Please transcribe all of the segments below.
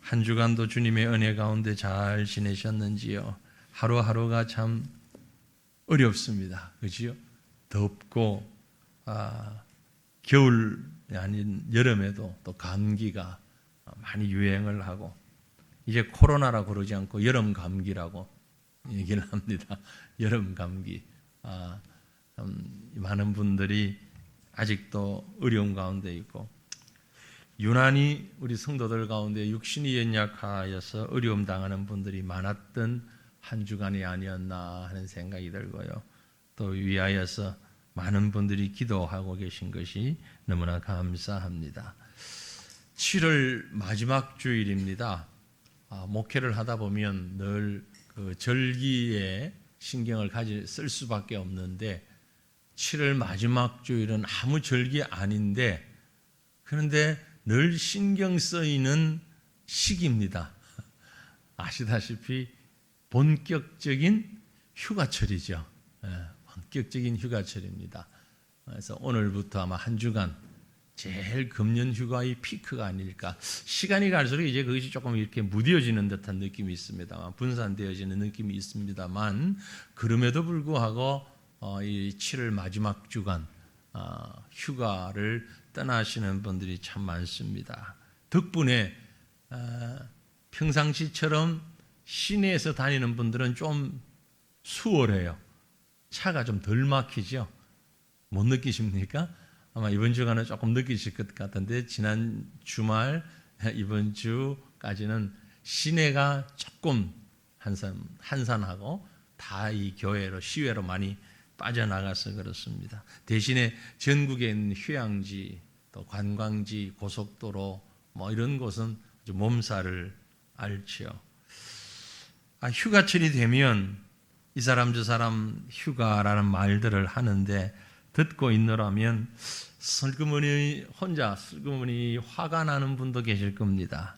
한 주간도 주님의 은혜 가운데 잘 지내셨는지요? 하루하루가 참 어렵습니다. 그지요? 덥고 겨울 아닌 여름에도 또 감기가 많이 유행을 하고 이제 코로나라고 그러지 않고 여름 감기라고 얘기를 합니다. 여름 감기. 많은 분들이 아직도 어려움 가운데 있고 유난히 우리 성도들 가운데 육신이 연약하여서 어려움 당하는 분들이 많았던 한 주간이 아니었나 하는 생각이 들고요. 또 위하여서 많은 분들이 기도하고 계신 것이 너무나 감사합니다. 7월 마지막 주일입니다. 목회를 하다 보면 늘 그 절기에 신경을 쓸 수밖에 없는데 7월 마지막 주일은 아무 절기 아닌데 그런데 늘 신경 쓰이는 시기입니다. 아시다시피 본격적인 휴가철이죠. 본격적인 휴가철입니다. 그래서 오늘부터 아마 한 주간 제일 금년 휴가의 피크가 아닐까. 시간이 갈수록 이제 그것이 조금 이렇게 무뎌지는 듯한 느낌이 있습니다만, 분산되어지는 느낌이 있습니다만, 그럼에도 불구하고 이 7월 마지막 주간 휴가를 떠나시는 분들이 참 많습니다. 덕분에 평상시처럼 시내에서 다니는 분들은 좀 수월해요. 차가 좀 덜 막히죠. 못 느끼십니까? 아마 이번 주간은 조금 느끼실 것 같은데 지난 주말 이번 주까지는 시내가 조금 한산하고 다 이 교회로 시외로 많이 빠져나가서 그렇습니다. 대신에 전국에 있는 휴양지 또 관광지 고속도로 뭐 이런 곳은 아주 몸살을 앓지요. 휴가철이 되면 이 사람 저 사람 휴가라는 말들을 하는데 듣고 있노라면 혼자 슬그머니 화가 나는 분도 계실 겁니다.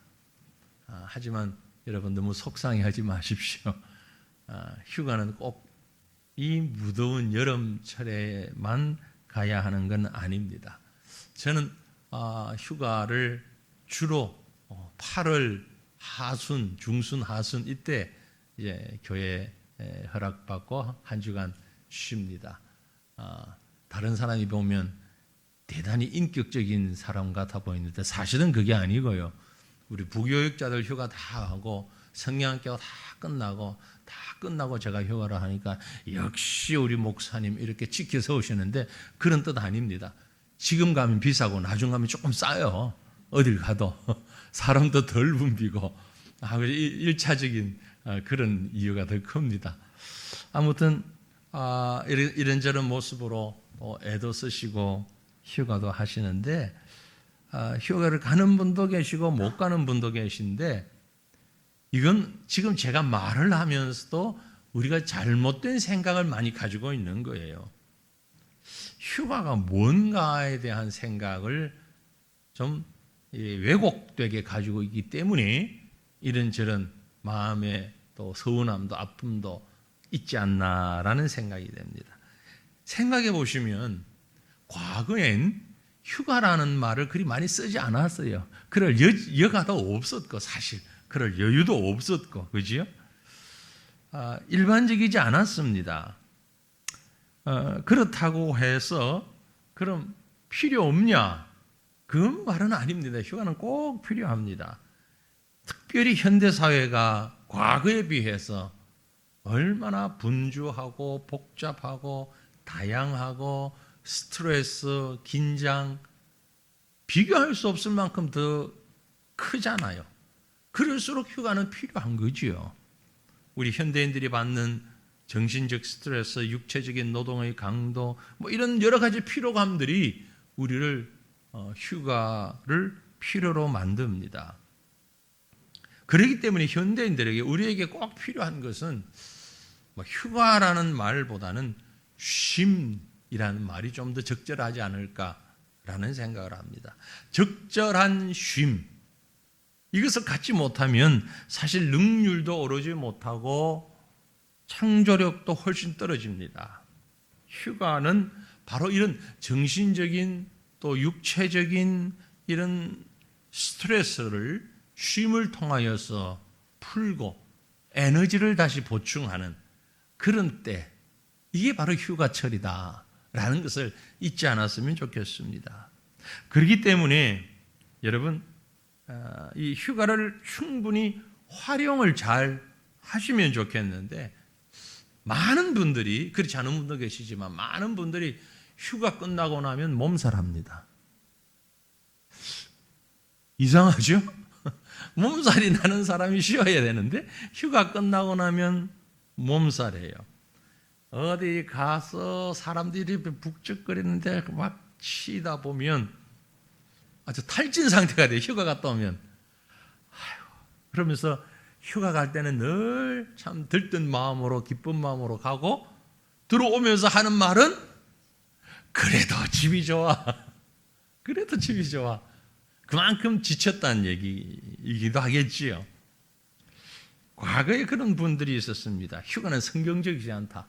하지만 여러분 너무 속상해하지 마십시오. 휴가는 꼭 이 무더운 여름철에만 가야 하는 건 아닙니다. 저는 휴가를 주로 8월 하순, 중순, 하순 이때 이제 교회 허락받고 한 주간 쉽니다. 다른 사람이 보면 대단히 인격적인 사람 같아 보이는데 사실은 그게 아니고요. 우리 부교육자들 휴가 다 하고 성경학교 다 끝나고 제가 휴가를 하니까 역시 우리 목사님 이렇게 지켜서 오시는데 그런 뜻 아닙니다. 지금 가면 비싸고 나중 가면 조금 싸요. 어딜 가도 사람도 덜 붐비고 1차적인 그런 이유가 더 큽니다. 아무튼 이런저런 모습으로 애도 쓰시고 휴가도 하시는데 휴가를 가는 분도 계시고 못 가는 분도 계신데 이건 지금 제가 말을 하면서도 우리가 잘못된 생각을 많이 가지고 있는 거예요. 휴가가 뭔가에 대한 생각을 좀 왜곡되게 가지고 있기 때문에 이런저런 마음에 또 서운함도 아픔도 있지 않나라는 생각이 됩니다. 생각해 보시면 과거엔 휴가라는 말을 그리 많이 쓰지 않았어요. 그럴 여가도 없었고 사실 그럴 여유도 없었고 그지요? 일반적이지 않았습니다. 그렇다고 해서 그럼 필요 없냐? 그 말은 아닙니다. 휴가는 꼭 필요합니다. 특별히 현대사회가 과거에 비해서 얼마나 분주하고 복잡하고 다양하고 스트레스, 긴장 비교할 수 없을 만큼 더 크잖아요. 그럴수록 휴가는 필요한 거지요. 우리 현대인들이 받는 정신적 스트레스, 육체적인 노동의 강도 뭐 이런 여러 가지 피로감들이 우리를 휴가를 필요로 만듭니다. 그렇기 때문에 현대인들에게 우리에게 꼭 필요한 것은 휴가라는 말보다는 쉼이라는 말이 좀 더 적절하지 않을까라는 생각을 합니다. 적절한 쉼 이것을 갖지 못하면 사실 능률도 오르지 못하고 창조력도 훨씬 떨어집니다. 휴가는 바로 이런 정신적인 또 육체적인 이런 스트레스를 쉼을 통하여서 풀고 에너지를 다시 보충하는 그런 때, 이게 바로 휴가철이다라는 것을 잊지 않았으면 좋겠습니다. 그렇기 때문에 여러분, 이 휴가를 충분히 활용을 잘 하시면 좋겠는데, 많은 분들이, 그렇지 않은 분도 계시지만 많은 분들이 휴가 끝나고 나면 몸살합니다. 이상하죠? 몸살이 나는 사람이 쉬어야 되는데 휴가 끝나고 나면 몸살이에요. 어디 가서 사람들이 북적거리는데 막 치다 보면 아주 탈진 상태가 돼요. 휴가 갔다 오면. 그러면서 휴가 갈 때는 늘 참 들뜬 마음으로, 기쁜 마음으로 가고, 들어오면서 하는 말은 그래도 집이 좋아. 그래도 집이 좋아. 그만큼 지쳤다는 얘기이기도 하겠지요. 과거에 그런 분들이 있었습니다. 휴가는 성경적이지 않다.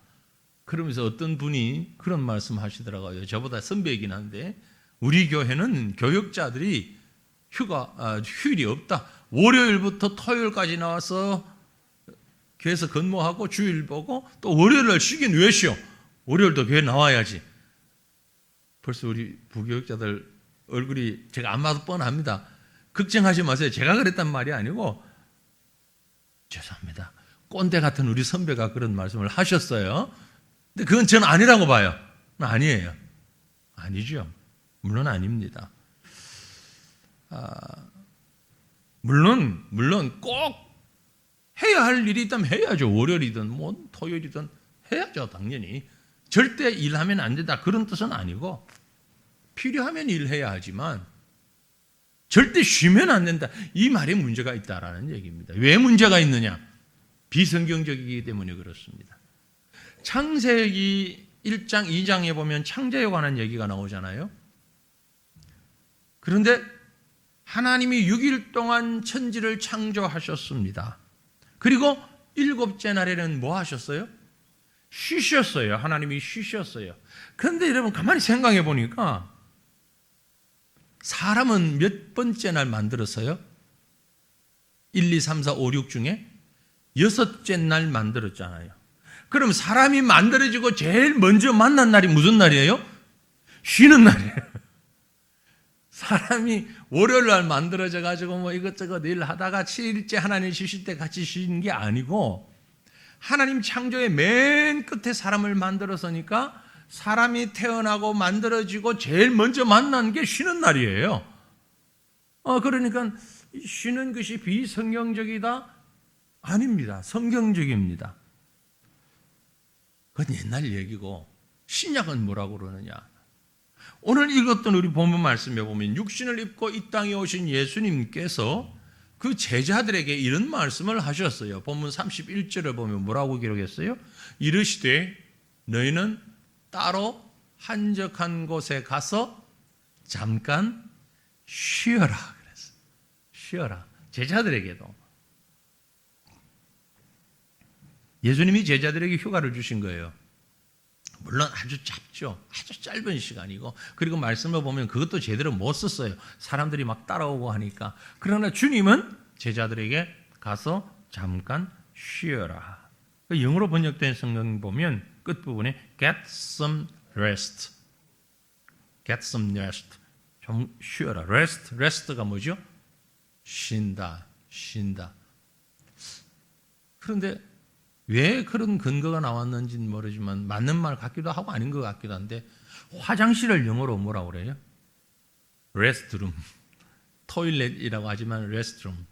그러면서 어떤 분이 그런 말씀 하시더라고요. 저보다 선배이긴 한데, 우리 교회는 교역자들이 휴일이 없다. 월요일부터 토요일까지 나와서 교회에서 근무하고 주일 보고 또 월요일날 쉬긴 왜 쉬어? 월요일도 교회 나와야지. 벌써 우리 부교역자들 얼굴이 제가 안 봐도 뻔합니다. 걱정하지 마세요. 제가 그랬단 말이 아니고, 죄송합니다. 꼰대 같은 우리 선배가 그런 말씀을 하셨어요. 근데 그건 저는 아니라고 봐요. 아니에요. 아니죠. 물론 아닙니다. 물론 꼭 해야 할 일이 있다면 해야죠. 월요일이든 뭐 토요일이든 해야죠. 당연히. 절대 일하면 안 된다 그런 뜻은 아니고, 필요하면 일해야 하지만 절대 쉬면 안 된다, 이 말에 문제가 있다라는 얘기입니다. 왜 문제가 있느냐? 비성경적이기 때문에 그렇습니다. 창세기 1장 2장에 보면 창조에 관한 얘기가 나오잖아요. 그런데 하나님이 6일 동안 천지를 창조하셨습니다. 그리고 7째 날에는 뭐 하셨어요? 쉬셨어요. 하나님이 쉬셨어요. 그런데 여러분 가만히 생각해 보니까 사람은 몇 번째 날 만들었어요? 1, 2, 3, 4, 5, 6 중에 6째 날 만들었잖아요. 그럼 사람이 만들어지고 제일 먼저 만난 날이 무슨 날이에요? 쉬는 날이에요. 사람이 월요일 날 만들어져 가지고 뭐 이것저것 일 하다가 7일째 하나님 쉬실 때 같이 쉬는 게 아니고, 하나님 창조의 맨 끝에 사람을 만들었으니까 사람이 태어나고 만들어지고 제일 먼저 만난 게 쉬는 날이에요. 그러니까 쉬는 것이 비성경적이다? 아닙니다. 성경적입니다. 그건 옛날 얘기고, 신약은 뭐라고 그러느냐? 오늘 읽었던 우리 본문 말씀에 보면 육신을 입고 이 땅에 오신 예수님께서 그 제자들에게 이런 말씀을 하셨어요. 본문 31절을 보면 뭐라고 기록했어요? 이르시되 너희는 따로 한적한 곳에 가서 잠깐 쉬어라 그랬어요. 쉬어라. 제자들에게도. 예수님이 제자들에게 휴가를 주신 거예요. 물론 아주 짧죠. 아주 짧은 시간이고, 그리고 말씀을 보면 그것도 제대로 못 썼어요. 사람들이 막 따라오고 하니까. 그러나 주님은 제자들에게 가서 잠깐 쉬어라. 영어로 번역된 성경 보면 끝부분에 get some rest. get some rest. 좀 쉬어라. rest가 뭐죠? 쉰다. 그런데 왜 그런 근거가 나왔는지는 모르지만 맞는 말 같기도 하고 아닌 것 같기도 한데, 화장실을 영어로 뭐라고 그래요? 레스트룸. 토일렛이라고 하지만 레스트룸.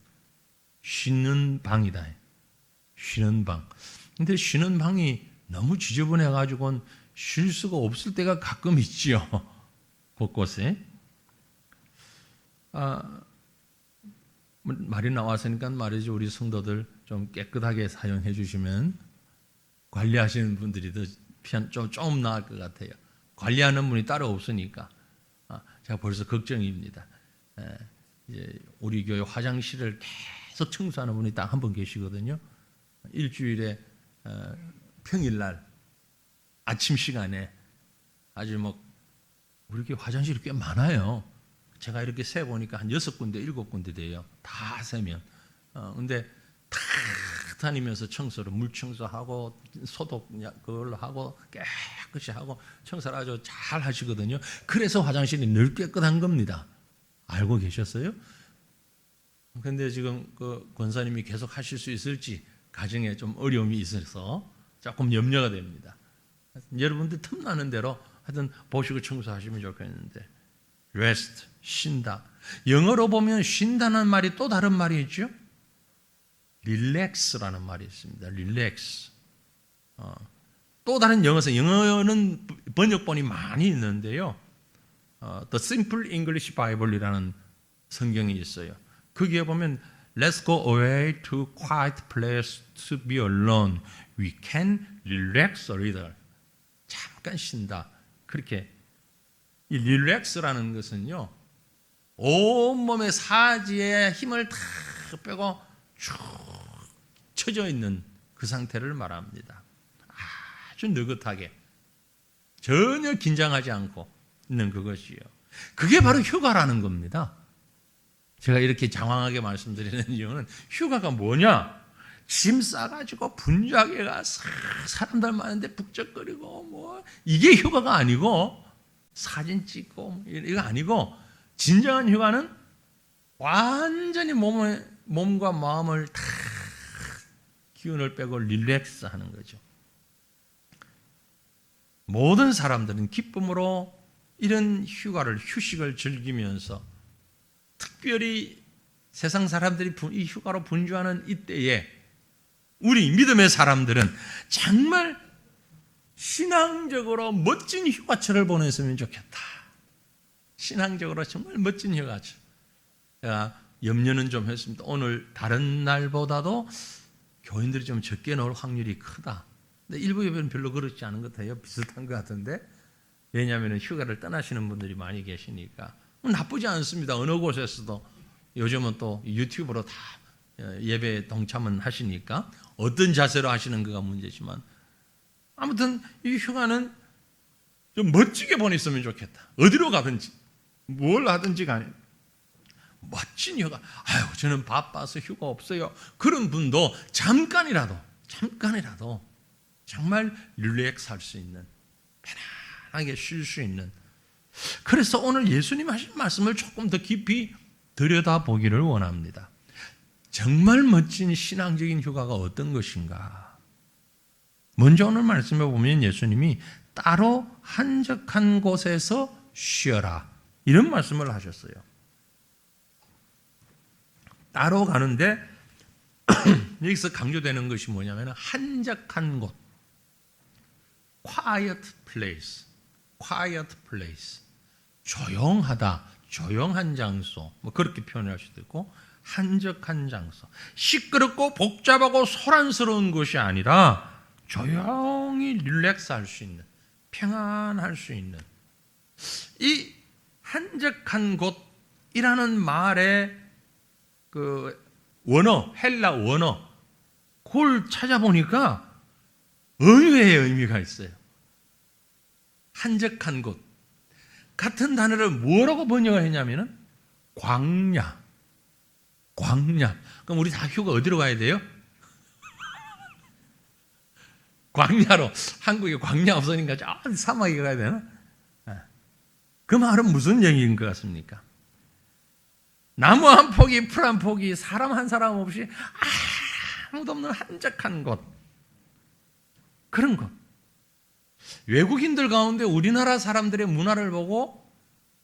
쉬는 방이다. 쉬는 방. 근데 쉬는 방이 너무 지저분해가지고는 쉴 수가 없을 때가 가끔 있지요. 곳곳에. 말이 나왔으니까 말이죠. 우리 성도들 좀 깨끗하게 사용해 주시면 관리하시는 분들이 좀 나을 것 같아요. 관리하는 분이 따로 없으니까. 제가 벌써 걱정입니다. 이제 우리 교회 화장실을 계속 청소하는 분이 딱 한 분 계시거든요. 일주일에 평일날 아침 시간에 아주 우리 교회 화장실이 꽤 많아요. 제가 이렇게 세보니까 한 6군데, 7군데 돼요. 다 세면. 근데 탁 다니면서 청소를, 물 청소하고, 소독 그걸로 하고, 깨끗이 하고, 청소를 아주 잘 하시거든요. 그래서 화장실이 늘 깨끗한 겁니다. 알고 계셨어요? 근데 지금 그 권사님이 계속 하실 수 있을지 가정에 좀 어려움이 있어서 조금 염려가 됩니다. 여러분들 틈나는 대로 하여튼 보시고 청소하시면 좋겠는데, rest, 쉰다. 영어로 보면 쉰다는 말이 또 다른 말이 있죠. relax라는 말이 있습니다. relax. 또 다른 영어는 번역본이 많이 있는데요. The Simple English Bible이라는 성경이 있어요. 거기에 보면 Let's go away to quiet place to be alone. We can relax a little. 잠깐 쉰다. 그렇게 이 relax라는 것은요, 온몸의 사지에 힘을 다 빼고 쭉 쳐져 있는 그 상태를 말합니다. 아주 느긋하게 전혀 긴장하지 않고 있는 그것이요. 그게 바로 휴가라는 겁니다. 제가 이렇게 장황하게 말씀드리는 이유는 휴가가 뭐냐? 짐 싸가지고 분주하게 가서 사람들 많은데 북적거리고 뭐 이게 휴가가 아니고, 사진 찍고 이거 아니고, 진정한 휴가는 완전히 몸과 마음을 다 기운을 빼고 릴렉스 하는 거죠. 모든 사람들은 기쁨으로 이런 휴식을 즐기면서, 특별히 세상 사람들이 이 휴가로 분주하는 이때에 우리 믿음의 사람들은 정말 신앙적으로 멋진 휴가철을 보냈으면 좋겠다. 신앙적으로 정말 멋진 휴가철. 제가 염려는 좀 했습니다. 오늘 다른 날보다도 교인들이 좀 적게 나올 확률이 크다. 근데 일부 예배는 별로 그렇지 않은 것 같아요. 비슷한 것 같은데. 왜냐하면 휴가를 떠나시는 분들이 많이 계시니까. 나쁘지 않습니다. 어느 곳에서도 요즘은 또 유튜브로 다 예배에 동참은 하시니까 어떤 자세로 하시는 거가 문제지만, 아무튼 이 휴가는 좀 멋지게 보냈으면 좋겠다. 어디로 가든지 뭘 하든지 간에 멋진 휴가. 아유, 저는 바빠서 휴가 없어요. 그런 분도 잠깐이라도 정말 릴렉스 할 수 있는, 편안하게 쉴 수 있는. 그래서 오늘 예수님 하신 말씀을 조금 더 깊이 들여다보기를 원합니다. 정말 멋진 신앙적인 휴가가 어떤 것인가? 먼저 오늘 말씀에 보면 예수님이 따로 한적한 곳에서 쉬어라, 이런 말씀을 하셨어요. 따로 가는데 여기서 강조되는 것이 뭐냐면 한적한 곳, quiet place, 조용하다, 조용한 장소, 뭐 그렇게 표현할 수도 있고, 한적한 장소, 시끄럽고 복잡하고 소란스러운 것이 아니라 조용히 릴렉스할 수 있는, 평안할 수 있는, 이 한적한 곳이라는 말의 그 원어, 헬라 원어, 그걸 찾아보니까 의외의 의미가 있어요. 한적한 곳. 같은 단어를 뭐라고 번역을 했냐면은 광야. 그럼 우리 다 휴가 어디로 가야 돼요? 광야로. 한국에 광야 없으니까 저 사막에 가야 되나? 그 말은 무슨 얘기인 것 같습니까? 나무 한 포기, 풀 한 포기, 사람 한 사람 없이 아무도 없는 한적한 곳. 그런 곳. 외국인들 가운데 우리나라 사람들의 문화를 보고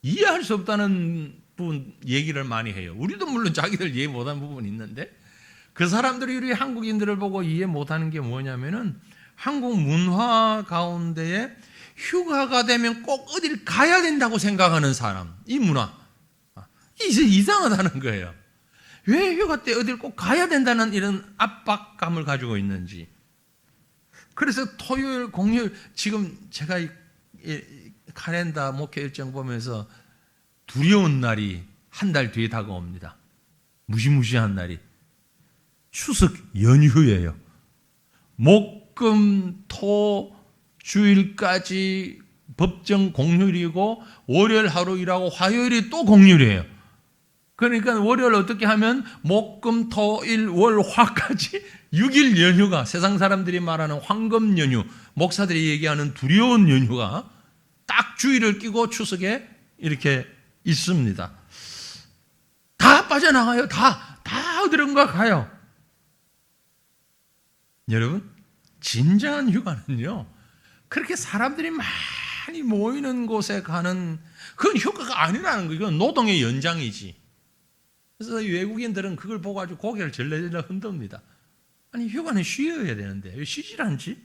이해할 수 없다는 부분 얘기를 많이 해요. 우리도 물론 자기들 이해 못하는 부분이 있는데, 그 사람들이 우리 한국인들을 보고 이해 못하는 게 뭐냐면은 한국 문화 가운데에 휴가가 되면 꼭 어딜 가야 된다고 생각하는 사람, 이 문화. 이제 이상하다는 거예요. 왜 휴가 때 어딜 꼭 가야 된다는 이런 압박감을 가지고 있는지. 그래서 토요일, 공휴일, 지금 제가 이 카렌다 목회 일정 보면서 두려운 날이 한 달 뒤에 다가옵니다. 무시무시한 날이. 추석 연휴예요. 목, 금, 토, 주일까지 법정 공휴일이고 월요일 하루 일하고 화요일이 또 공휴일이에요. 그러니까 월요일 어떻게 하면 목금 토일 월 화까지 6일 연휴가, 세상 사람들이 말하는 황금 연휴, 목사들이 얘기하는 두려운 연휴가 딱 주일을 끼고 추석에 이렇게 있습니다. 다 빠져나가요. 다 어디론가 가요. 여러분, 진정한 휴가는요, 그렇게 사람들이 많이 모이는 곳에 가는 그건 휴가가 아니라는 거예요. 이건 노동의 연장이지. 그래서 외국인들은 그걸 보고 아주 고개를 절레절레 흔듭니다. 아니, 휴가는 쉬어야 되는데 왜 쉬질 않지?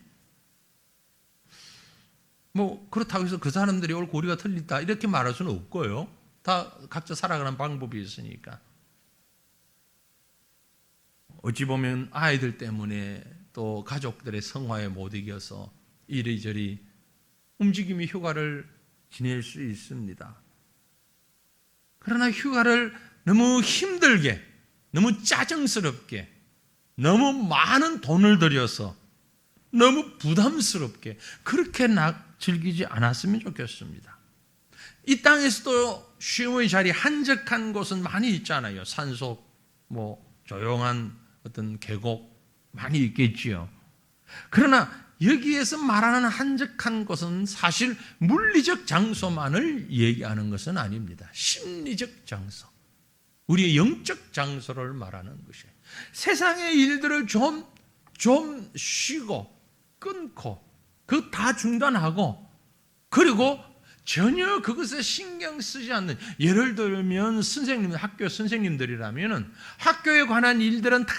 뭐 그렇다고 해서 그 사람들이 옳고 우리가 틀리다 이렇게 말할 수는 없고요. 다 각자 살아가는 방법이 있으니까. 어찌 보면 아이들 때문에 또 가족들의 성화에 못 이겨서 이리저리 움직임이 휴가를 지낼 수 있습니다. 그러나 휴가를 너무 힘들게, 너무 짜증스럽게, 너무 많은 돈을 들여서 너무 부담스럽게 그렇게 즐기지 않았으면 좋겠습니다. 이 땅에서도 쉼의 자리, 한적한 곳은 많이 있잖아요. 산속, 조용한 어떤 계곡 많이 있겠지요. 그러나 여기에서 말하는 한적한 곳은 사실 물리적 장소만을 얘기하는 것은 아닙니다. 심리적 장소, 우리의 영적 장소를 말하는 것이에요. 세상의 일들을 좀 쉬고 끊고 그 다 중단하고, 그리고 전혀 그것에 신경 쓰지 않는, 예를 들면 학교 선생님들이라면 학교에 관한 일들은 다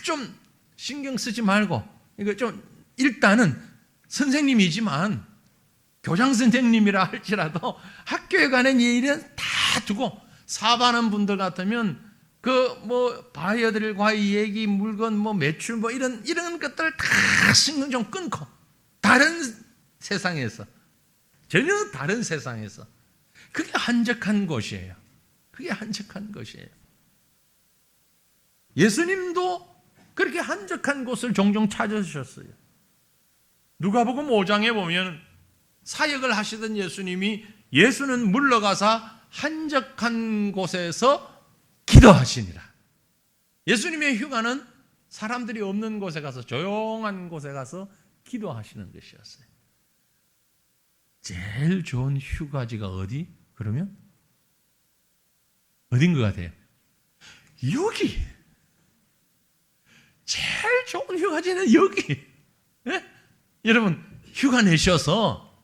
좀 신경 쓰지 말고, 이거 좀 일단은 선생님이지만 교장 선생님이라 할지라도 학교에 관한 일은 다 두고, 사업하는 분들 같으면 바이어들과의 얘기, 물건, 매출, 이런 것들 다 신경 좀 끊고, 다른 세상에서, 전혀 다른 세상에서, 그게 한적한 곳이에요. 그게 한적한 곳이에요. 예수님도 그렇게 한적한 곳을 종종 찾으셨어요. 누가복음 5장에 보면 사역을 하시던 예수는 물러가서 한적한 곳에서 기도하시니라. 예수님의 휴가는 사람들이 없는 곳에 가서, 조용한 곳에 가서 기도하시는 것이었어요. 제일 좋은 휴가지가 어디? 그러면 어딘 것 같아요? 여기. 제일 좋은 휴가지는 여기. 네? 여러분, 휴가 내셔서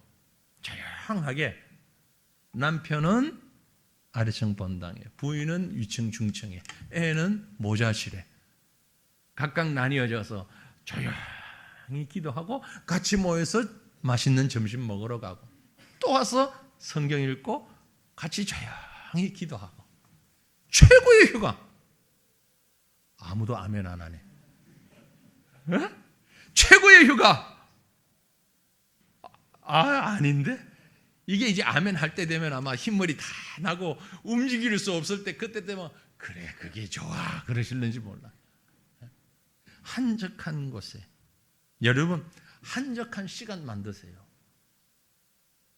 조용하게, 남편은 아래층 본당에, 부인은 위층 중층에, 애는 모자실에 각각 나뉘어져서 조용히 기도하고, 같이 모여서 맛있는 점심 먹으러 가고, 또 와서 성경 읽고 같이 조용히 기도하고. 최고의 휴가. 아무도 아멘 안 하네. 에? 최고의 휴가. 아닌데? 이게 이제 아멘 할 때 되면 아마 흰머리 다 나고 움직일 수 없을 때, 그때 되면 그래, 그게 좋아 그러실는지 몰라. 한적한 곳에, 여러분, 한적한 시간 만드세요.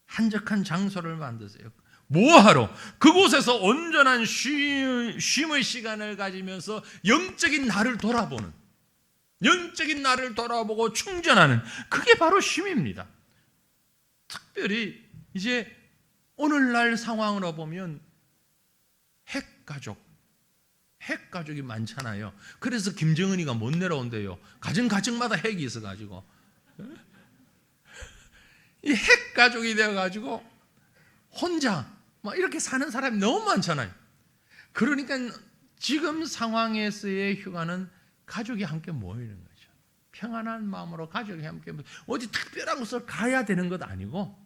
한적한 장소를 만드세요. 뭐하러? 그곳에서 온전한 쉼의 시간을 가지면서 영적인 나를 돌아보는, 영적인 나를 돌아보고 충전하는, 그게 바로 쉼입니다. 특별히 이제 오늘날 상황으로 보면 핵가족이 많잖아요. 그래서 김정은이가 못 내려온대요. 가정마다 핵이 있어가지고, 이 핵가족이 되어가지고 혼자 이렇게 사는 사람이 너무 많잖아요. 그러니까 지금 상황에서의 휴가는 가족이 함께 모이는 거죠. 평안한 마음으로 가족이 함께, 어디 특별한 곳을 가야 되는 것 아니고,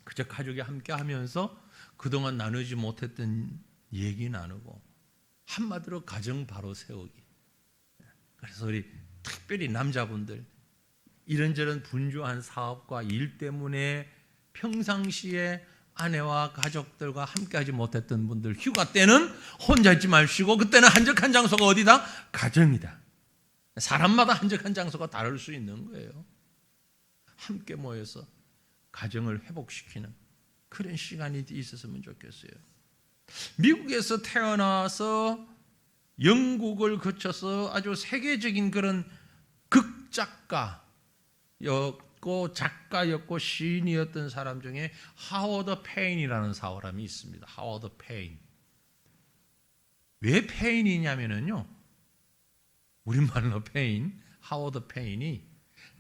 그저 가족이 함께 하면서 그동안 나누지 못했던 얘기 나누고, 한마디로 가정 바로 세우기. 그래서 우리 특별히 남자분들, 이런저런 분주한 사업과 일 때문에 평상시에 아내와 가족들과 함께하지 못했던 분들, 휴가 때는 혼자 있지 마시고, 그때는 한적한 장소가 어디다? 가정이다. 사람마다 한적한 장소가 다를 수 있는 거예요. 함께 모여서 가정을 회복시키는 그런 시간이 있었으면 좋겠어요. 미국에서 태어나서 영국을 거쳐서 아주 세계적인 그런 극작가였고 작가였고 시인이었던 사람 중에 하워드 페인이라는 사람이 있습니다. 하워드 페인. 왜 페인이냐면요, 우리말로 페인, 하워드 페인이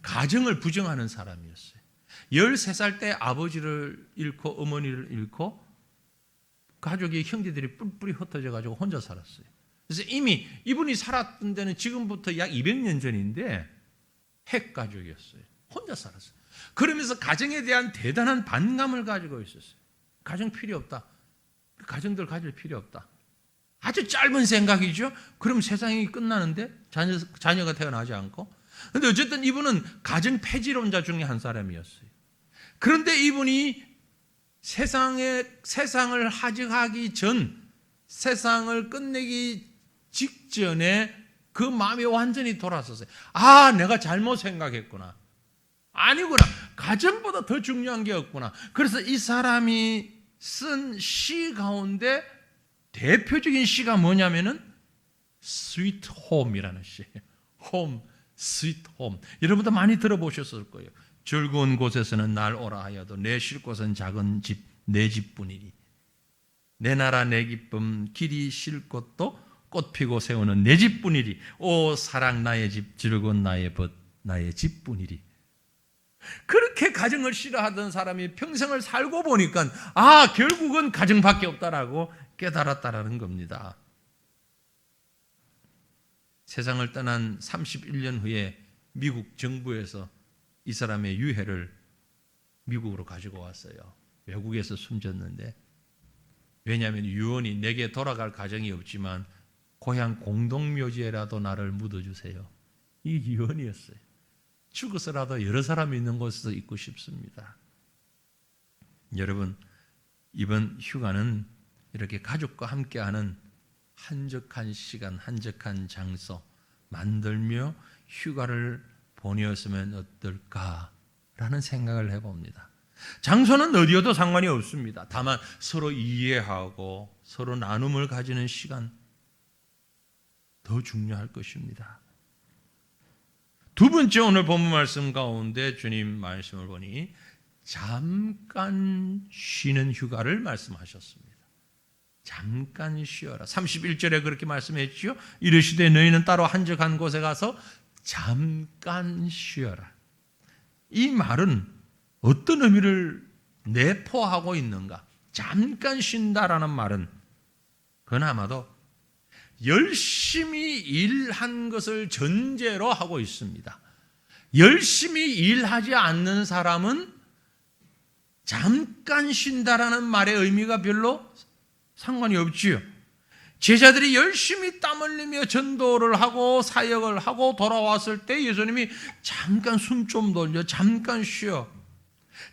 가정을 부정하는 사람이었어요. 13살 때 아버지를 잃고 어머니를 잃고 가족의 형제들이 뿔뿔이 흩어져 가지고 혼자 살았어요. 그래서 이미 이분이 살았던 데는 지금부터 약 200년 전인데 핵가족이었어요. 혼자 살았어요. 그러면서 가정에 대한 대단한 반감을 가지고 있었어요. 가정 필요 없다. 가정들 가질 필요 없다. 아주 짧은 생각이죠. 그럼 세상이 끝나는데 자녀가 태어나지 않고. 그런데 어쨌든 이분은 가정 폐지론자 중에 한 사람이었어요. 그런데 이분이 세상을 하직하기 전, 세상을 끝내기 직전에 그 마음이 완전히 돌아섰어요. 아, 내가 잘못 생각했구나. 아니구나. 가정보다 더 중요한 게 없구나. 그래서 이 사람이 쓴 시 가운데 대표적인 시가 뭐냐면은 스위트 홈이라는 시예요. 홈, 스위트 홈. 여러분도 많이 들어보셨을 거예요. 즐거운 곳에서는 날 오라 하여도 내 쉴 곳은 작은 집, 내 집뿐이니. 내 나라 내 기쁨, 길이 쉴 곳도 꽃 피고 세우는 내 집뿐이리. 오 사랑 나의 집, 즐거운 나의 벗, 나의 집뿐이리. 그렇게 가정을 싫어하던 사람이 평생을 살고 보니까 아, 결국은 가정밖에 없다라고 깨달았다라는 겁니다. 세상을 떠난 31년 후에 미국 정부에서 이 사람의 유해를 미국으로 가지고 왔어요. 외국에서 숨졌는데, 왜냐하면 유언이 내게 돌아갈 가정이 없지만 고향 공동묘지에라도 나를 묻어주세요. 이 유언이었어요. 죽어서라도 여러 사람이 있는 곳에서 있고 싶습니다. 여러분, 이번 휴가는 이렇게 가족과 함께하는 한적한 시간, 한적한 장소 만들며 휴가를 보내었으면 어떨까라는 생각을 해봅니다. 장소는 어디여도 상관이 없습니다. 다만 서로 이해하고 서로 나눔을 가지는 시간, 더 중요할 것입니다. 두 번째, 오늘 본문 말씀 가운데 주님 말씀을 보니 잠깐 쉬는 휴가를 말씀하셨습니다. 잠깐 쉬어라. 31절에 그렇게 말씀했지요. 이르시되 너희는 따로 한적한 곳에 가서 잠깐 쉬어라. 이 말은 어떤 의미를 내포하고 있는가? 잠깐 쉰다라는 말은 그건 아마도 열심히 일한 것을 전제로 하고 있습니다. 열심히 일하지 않는 사람은 잠깐 쉰다라는 말의 의미가 별로 상관이 없지요. 제자들이 열심히 땀 흘리며 전도를 하고 사역을 하고 돌아왔을 때 예수님이 잠깐 숨 좀 돌려, 잠깐 쉬어.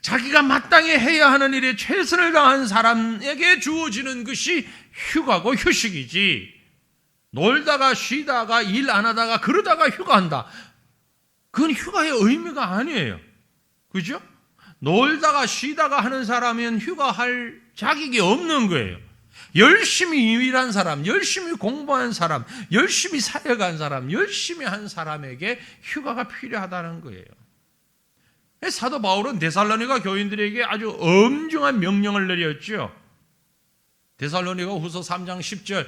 자기가 마땅히 해야 하는 일에 최선을 다한 사람에게 주어지는 것이 휴가고 휴식이지, 놀다가 쉬다가 일 안 하다가 그러다가 휴가한다, 그건 휴가의 의미가 아니에요. 그죠? 놀다가 쉬다가 하는 사람은 휴가할 자격이 없는 거예요. 열심히 일한 사람, 열심히 공부한 사람, 열심히 사역한 사람, 열심히 한 사람에게 휴가가 필요하다는 거예요. 사도 바울은 데살로니가 교인들에게 아주 엄중한 명령을 내렸죠. 데살로니가 후서 3장 10절,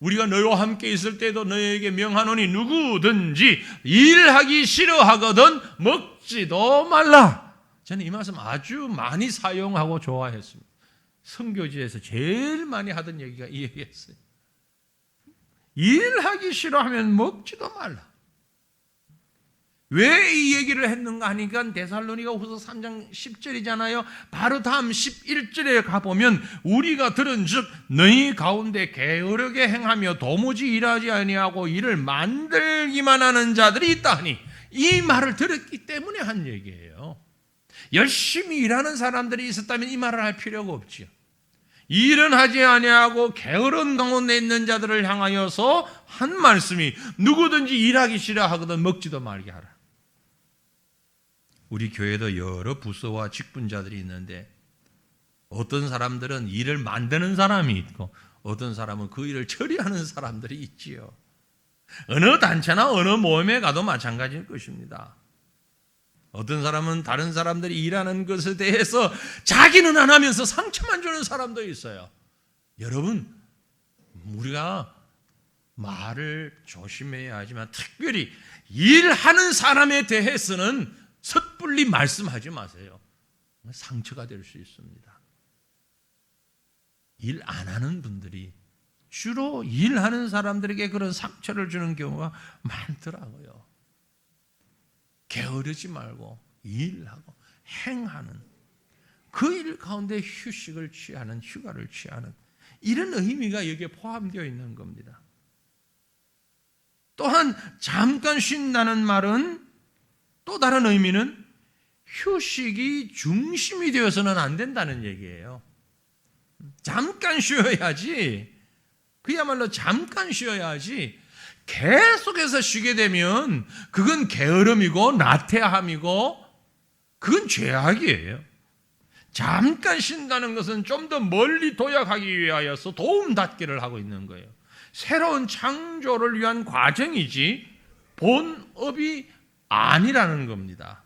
우리가 너희와 함께 있을 때도 너희에게 명하노니 누구든지 일하기 싫어하거든 먹지도 말라. 저는 이 말씀 아주 많이 사용하고 좋아했습니다. 선교지에서 제일 많이 하던 얘기가 이 얘기였어요. 일하기 싫어하면 먹지도 말라. 왜 이 얘기를 했는가 하니까 데살로니가 후서 3장 10절이잖아요. 바로 다음 11절에 가보면 우리가 들은 즉 너희 가운데 게으르게 행하며 도무지 일하지 아니하고 일을 만들기만 하는 자들이 있다 하니, 이 말을 들었기 때문에 한 얘기예요. 열심히 일하는 사람들이 있었다면 이 말을 할 필요가 없지요. 일은 하지 아니하고 게으른 가운데 있는 자들을 향하여서 한 말씀이 누구든지 일하기 싫어하거든 먹지도 말게 하라. 우리 교회도 여러 부서와 직분자들이 있는데 어떤 사람들은 일을 만드는 사람이 있고 어떤 사람은 그 일을 처리하는 사람들이 있지요. 어느 단체나 어느 모임에 가도 마찬가지일 것입니다. 어떤 사람은 다른 사람들이 일하는 것에 대해서 자기는 안 하면서 상처만 주는 사람도 있어요. 여러분, 우리가 말을 조심해야 하지만 특별히 일하는 사람에 대해서는 섣불리 말씀하지 마세요. 상처가 될 수 있습니다. 일 안 하는 분들이 주로 일하는 사람들에게 그런 상처를 주는 경우가 많더라고요. 게으르지 말고 일하고 행하는 그 일 가운데 휴식을 취하는, 휴가를 취하는 이런 의미가 여기에 포함되어 있는 겁니다. 또한 잠깐 쉰다는 말은 또 다른 의미는 휴식이 중심이 되어서는 안 된다는 얘기예요. 잠깐 쉬어야지, 그야말로 잠깐 쉬어야지 계속해서 쉬게 되면 그건 게으름이고 나태함이고 그건 죄악이에요. 잠깐 쉰다는 것은 좀 더 멀리 도약하기 위하여서 도움닫기를 하고 있는 거예요. 새로운 창조를 위한 과정이지 본업이 아니라는 겁니다.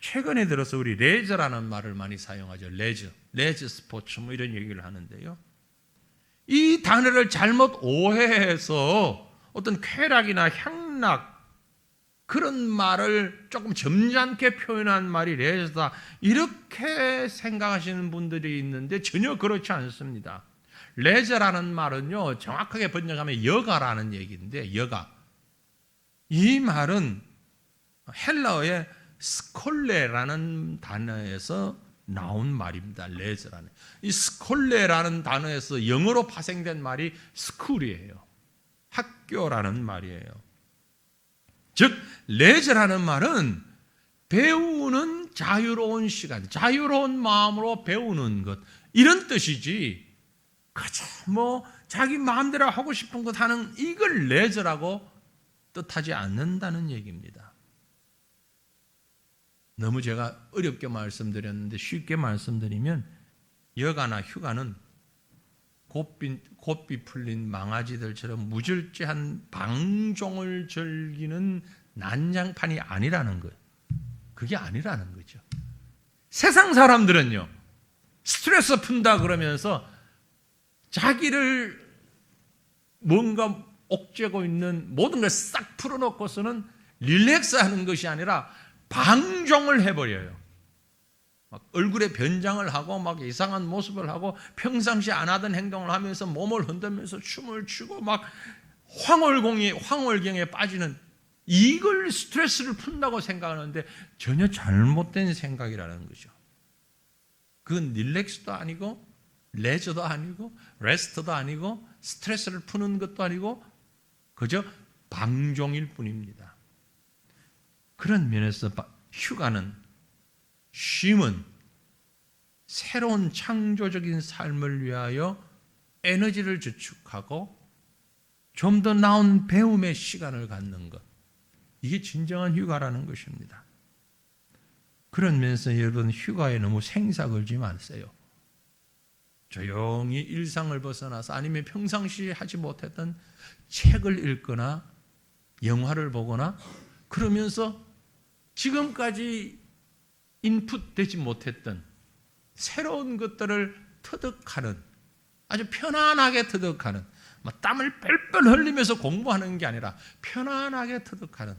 최근에 들어서 우리 레저라는 말을 많이 사용하죠. 레저 스포츠 뭐 이런 얘기를 하는데요. 이 단어를 잘못 오해해서 어떤 쾌락이나 향락 그런 말을 조금 점잖게 표현한 말이 레저다 이렇게 생각하시는 분들이 있는데 전혀 그렇지 않습니다. 레저라는 말은요, 정확하게 번역하면 여가라는 얘기인데, 여가. 이 말은 헬라어의 스콜레라는 단어에서 나온 말입니다. 레저라는. 이 스콜레라는 단어에서 영어로 파생된 말이 스쿨이에요. 학교라는 말이에요. 즉 레저라는 말은 배우는 자유로운 시간, 자유로운 마음으로 배우는 것 이런 뜻이지 그저 자기 마음대로 하고 싶은 것 하는 이걸 레저라고 뜻하지 않는다는 얘기입니다. 너무 제가 어렵게 말씀드렸는데 쉽게 말씀드리면 여가나 휴가는 곱비 풀린 망아지들처럼 무절제한 방종을 즐기는 난장판이 아니라는 거예요. 그게 아니라는 거죠. 세상 사람들은요, 스트레스 푼다 그러면서 자기를 뭔가 옥죄고 있는 모든 걸 싹 풀어놓고서는 릴렉스 하는 것이 아니라 방종을 해버려요. 막 얼굴에 변장을 하고 막 이상한 모습을 하고 평상시 안 하던 행동을 하면서 몸을 흔들면서 춤을 추고 막 황홀경에 빠지는 이걸 스트레스를 푼다고 생각하는데 전혀 잘못된 생각이라는 거죠. 그건 릴렉스도 아니고 레저도 아니고 레스트도 아니고 스트레스를 푸는 것도 아니고 그저 방종일 뿐입니다. 그런 면에서 휴가는, 쉼은 새로운 창조적인 삶을 위하여 에너지를 저축하고 좀 더 나은 배움의 시간을 갖는 것, 이게 진정한 휴가라는 것입니다. 그런 면에서 여러분 휴가에 너무 생사 걸지 마세요. 조용히 일상을 벗어나서 아니면 평상시에 하지 못했던 책을 읽거나 영화를 보거나 그러면서 지금까지 인풋되지 못했던 새로운 것들을 터득하는, 아주 편안하게 터득하는, 땀을 뻘뻘 흘리면서 공부하는 게 아니라 편안하게 터득하는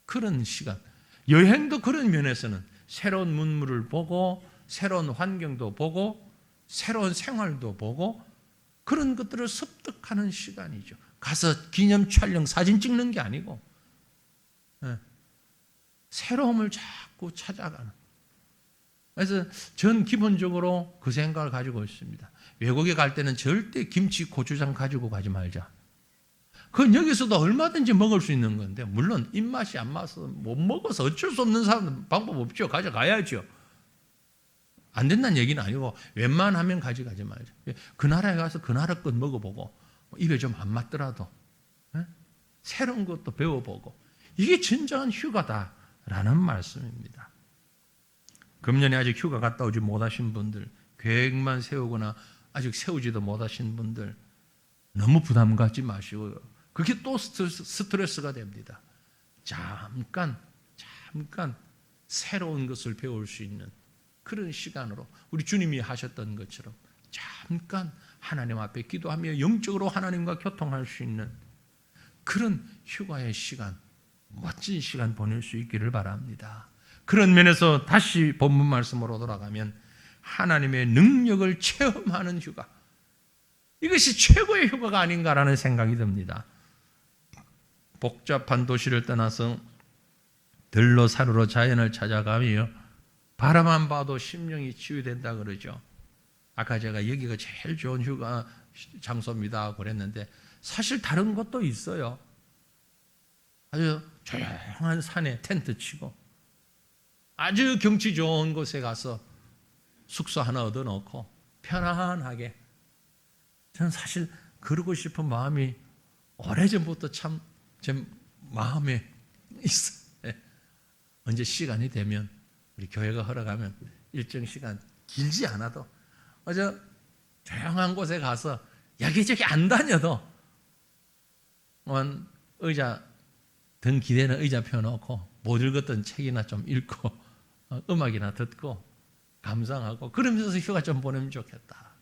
그런 시간. 여행도 그런 면에서는 새로운 문물을 보고 새로운 환경도 보고 새로운 생활도 보고 그런 것들을 습득하는 시간이죠. 가서 기념 촬영 사진 찍는 게 아니고 새로움을 자꾸 찾아가는. 그래서 전 기본적으로 그 생각을 가지고 있습니다. 외국에 갈 때는 절대 김치, 고추장 가지고 가지 말자. 그건 여기서도 얼마든지 먹을 수 있는 건데 물론 입맛이 안 맞아서 못 먹어서 어쩔 수 없는 사람은 방법 없죠. 가져가야죠. 안 된다는 얘기는 아니고 웬만하면 가져가지 말자. 그 나라에 가서 그 나라 것 먹어보고 입에 좀 안 맞더라도 새로운 것도 배워보고 이게 진정한 휴가다라는 말씀입니다. 금년에 아직 휴가 갔다 오지 못하신 분들, 계획만 세우거나 아직 세우지도 못하신 분들 너무 부담 갖지 마시고요. 그게 또 스트레스가 됩니다. 잠깐 새로운 것을 배울 수 있는 그런 시간으로 우리 주님이 하셨던 것처럼 잠깐 하나님 앞에 기도하며 영적으로 하나님과 교통할 수 있는 그런 휴가의 시간, 멋진 시간 보낼 수 있기를 바랍니다. 그런 면에서 다시 본문 말씀으로 돌아가면 하나님의 능력을 체험하는 휴가, 이것이 최고의 휴가가 아닌가라는 생각이 듭니다. 복잡한 도시를 떠나서 들로 사루로 자연을 찾아가며 바라만 봐도 심령이 치유된다 그러죠. 아까 제가 여기가 제일 좋은 휴가 장소입니다 그랬는데 사실 다른 곳도 있어요. 아주 조용한 산에 텐트 치고 아주 경치 좋은 곳에 가서 숙소 하나 얻어놓고 편안하게, 저는 사실 그러고 싶은 마음이 오래전부터 참 제 마음에 있어요. 언제 시간이 되면 우리 교회가 허락하면 일정 시간 길지 않아도 어저 조용한 곳에 가서 여기저기 안 다녀도 의자 등 기대는 의자 펴놓고 못 읽었던 책이나 좀 읽고 음악이나 듣고 감상하고 그러면서 휴가 좀 보내면 좋겠다.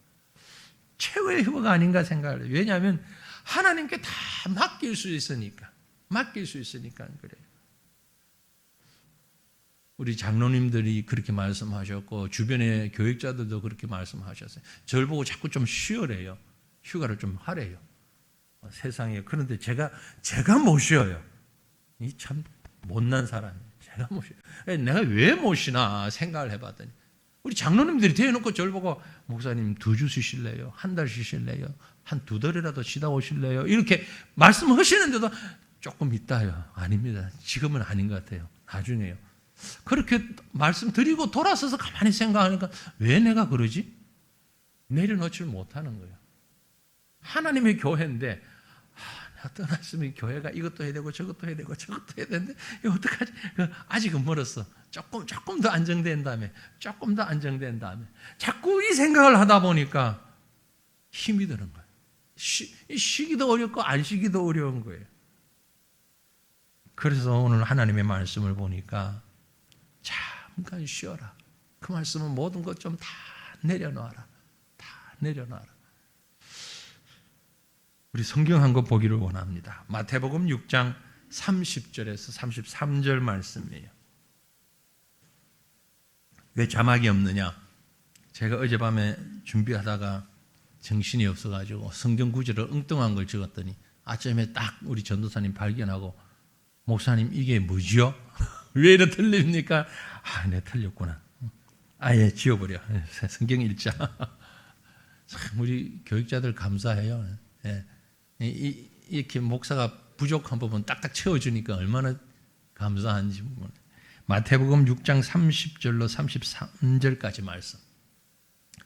최고의 휴가가 아닌가 생각을 해요. 왜냐하면 하나님께 다 맡길 수 있으니까 그래요. 우리 장로님들이 그렇게 말씀하셨고 주변의 교육자들도 그렇게 말씀하셨어요. 저를 보고 자꾸 좀 쉬어래요. 휴가를 좀 하래요. 세상에. 그런데 제가 못 쉬어요. 이 참 못난 사람이에요. 제가 못 쉬어요. 내가 왜 못 쉬나 생각을 해봤더니 우리 장로님들이 대놓고 저를 보고 목사님 2주 쉬실래요? 한 달 쉬실래요? 한 2달이라도 쉬다 오실래요? 이렇게 말씀하시는데도 조금 있다요. 아닙니다. 지금은 아닌 것 같아요. 나중에요. 그렇게 말씀드리고 돌아서서 가만히 생각하니까 왜 내가 그러지? 내려놓지를 못하는 거예요. 하나님의 교회인데 내가 떠났으면 교회가 이것도 해야 되고 저것도 해야 되고 저것도 해야 되는데 이거 어떡하지? 아직은 멀었어. 조금 더 안정된 다음에 자꾸 이 생각을 하다 보니까 힘이 드는 거예요. 쉬기도 어렵고 안 쉬기도 어려운 거예요. 그래서 오늘 하나님의 말씀을 보니까 잠깐 쉬어라. 그 말씀은 모든 것 좀 다 내려놔라. 우리 성경 한 거 보기를 원합니다. 마태복음 6장 30절에서 33절 말씀이에요. 왜 자막이 없느냐? 제가 어젯밤에 준비하다가 정신이 없어가지고 성경 구절을 엉뚱한 걸 적었더니 아침에 딱 우리 전도사님 발견하고 목사님 이게 뭐지요? 왜 이래 틀립니까? 내가 틀렸구나. 아예 지워버려. 성경 읽자. 참 우리 교육자들 감사해요. 이렇게 목사가 부족한 부분 딱딱 채워주니까 얼마나 감사한지. 마태복음 6장 30절로 33절까지 말씀.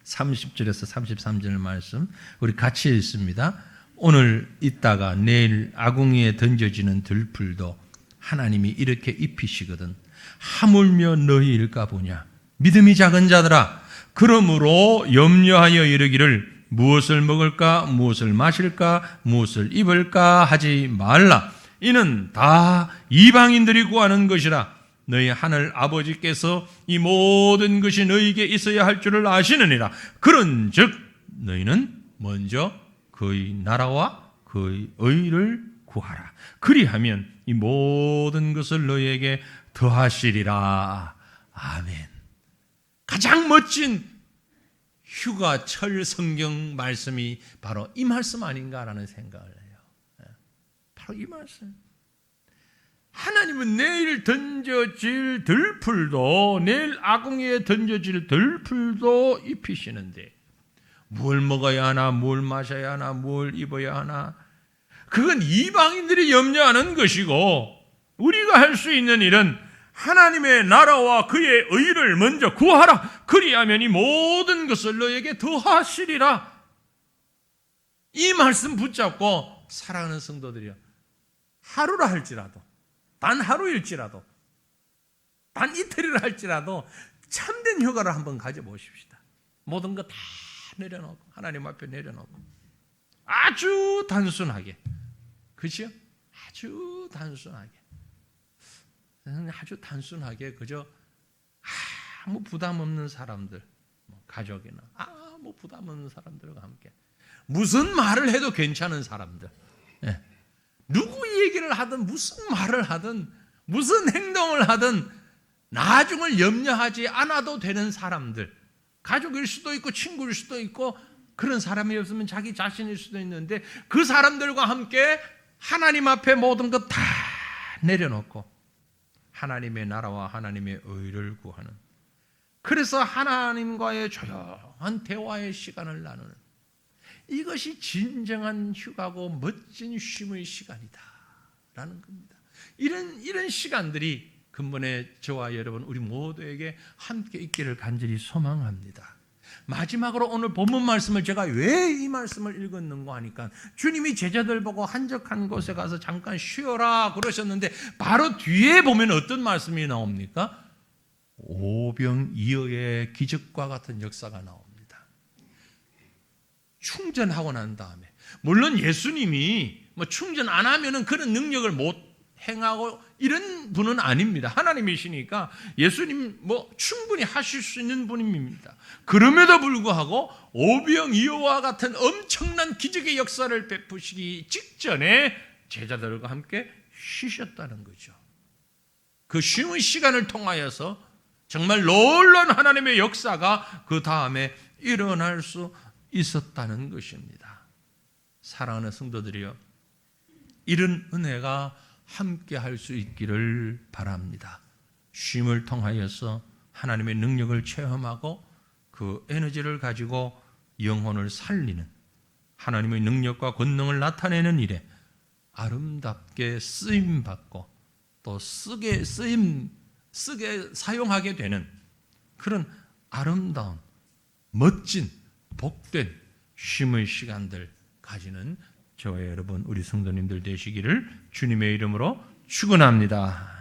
30절에서 33절 말씀 우리 같이 읽습니다. 오늘 있다가 내일 아궁이에 던져지는 들풀도 하나님이 이렇게 입히시거든 하물며 너희일까 보냐. 믿음이 작은 자들아, 그러므로 염려하여 이르기를 무엇을 먹을까 무엇을 마실까 무엇을 입을까 하지 말라. 이는 다 이방인들이 구하는 것이라. 너희 하늘 아버지께서 이 모든 것이 너희에게 있어야 할 줄을 아시느니라. 그런즉 너희는 먼저 그의 나라와 그의 의를 구하라. 그리하면 이 모든 것을 너희에게 더하시리라. 아멘. 가장 멋진 휴가철 성경 말씀이 바로 이 말씀 아닌가라는 생각을 해요. 바로 이 말씀. 하나님은 내일 던져질 들풀도, 내일 아궁이에 던져질 들풀도 입히시는데 뭘 먹어야 하나, 뭘 마셔야 하나, 뭘 입어야 하나, 그건 이방인들이 염려하는 것이고, 우리가 할 수 있는 일은 하나님의 나라와 그의 의를 먼저 구하라. 그리하면 이 모든 것을 너에게 더하시리라. 이 말씀 붙잡고 사랑하는 성도들이여, 하루라 할지라도, 단 하루일지라도, 단 이틀이라 할지라도 참된 휴가를 한번 가져보십시다. 모든 거 다 내려놓고 하나님 앞에 내려놓고 아주 단순하게, 그렇죠? 아주 단순하게 그저 아무 부담 없는 사람들, 가족이나 아무 부담 없는 사람들과 함께 무슨 말을 해도 괜찮은 사람들, 누구 얘기를 하든 무슨 말을 하든 무슨 행동을 하든 나중을 염려하지 않아도 되는 사람들, 가족일 수도 있고 친구일 수도 있고 그런 사람이 없으면 자기 자신일 수도 있는데 그 사람들과 함께 하나님 앞에 모든 것 다 내려놓고 하나님의 나라와 하나님의 의를 구하는, 그래서 하나님과의 조용한 대화의 시간을 나누는, 이것이 진정한 휴가고 멋진 쉼의 시간이다라는 겁니다. 이런 시간들이 근본에 저와 여러분 우리 모두에게 함께 있기를 간절히 소망합니다. 마지막으로 오늘 본문 말씀을 제가 왜 이 말씀을 읽었는가 하니까 주님이 제자들 보고 한적한 곳에 가서 잠깐 쉬어라 그러셨는데 바로 뒤에 보면 어떤 말씀이 나옵니까? 오병이어의 기적과 같은 역사가 나옵니다. 충전하고 난 다음에, 물론 예수님이 충전 안 하면은 그런 능력을 못 행하고 이런 분은 아닙니다. 하나님이시니까 예수님 충분히 하실 수 있는 분입니다. 그럼에도 불구하고 오병이어와 같은 엄청난 기적의 역사를 베푸시기 직전에 제자들과 함께 쉬셨다는 거죠. 그 쉼의 시간을 통하여서 정말 놀라운 하나님의 역사가 그 다음에 일어날 수 있었다는 것입니다. 사랑하는 성도들이여, 이런 은혜가 함께 할 수 있기를 바랍니다. 쉼을 통하여서 하나님의 능력을 체험하고 그 에너지를 가지고 영혼을 살리는, 하나님의 능력과 권능을 나타내는 일에 아름답게 쓰임받고 또 쓰게 사용하게 되는 그런 아름다운 멋진 복된 쉼의 시간들 가지는 저와 여러분 우리 성도님들 되시기를 주님의 이름으로 축원합니다.